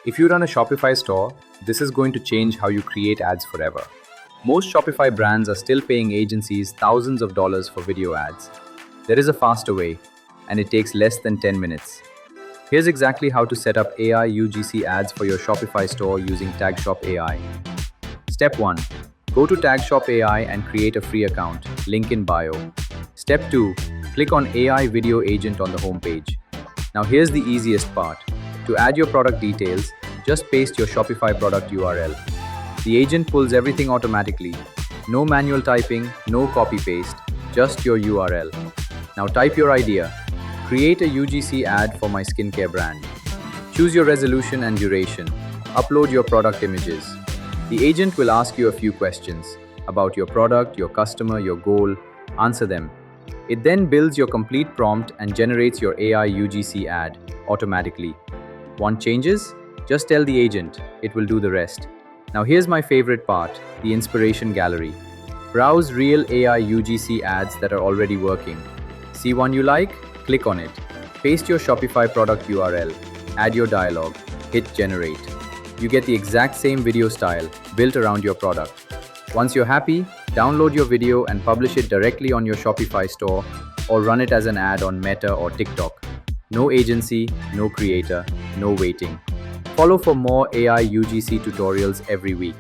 If you run a Shopify store, this is going to change how you create ads forever. Most Shopify brands are still paying agencies thousands of dollars for video ads. There is a faster way, and it takes less than 10 minutes. Here's exactly how to set up AI UGC ads for your Shopify store using Tagshop AI. Step 1. Go to Tagshop AI and create a free account, link in bio. Step 2. Click on AI Video Agent on the homepage. Now here's the easiest part. To add your product details, just paste your Shopify product URL. The agent pulls everything automatically. No manual typing, no copy-paste, just your URL. Now type your idea. Create a UGC ad for my skincare brand. Choose your resolution and duration. Upload your product images. The agent will ask you a few questions about your product, your customer, your goal. Answer them. It then builds your complete prompt and generates your AI UGC ad automatically. Want changes? Just tell the agent. It will do the rest. Now here's my favorite part, the inspiration gallery. Browse real AI UGC ads that are already working. See one you like? Click on it. Paste your Shopify product URL. Add your dialogue. Hit generate. You get the exact same video style built around your product. Once you're happy, download your video and publish it directly on your Shopify store or run it as an ad on Meta or TikTok. No agency, no creator, no waiting. Follow for more AI UGC tutorials every week.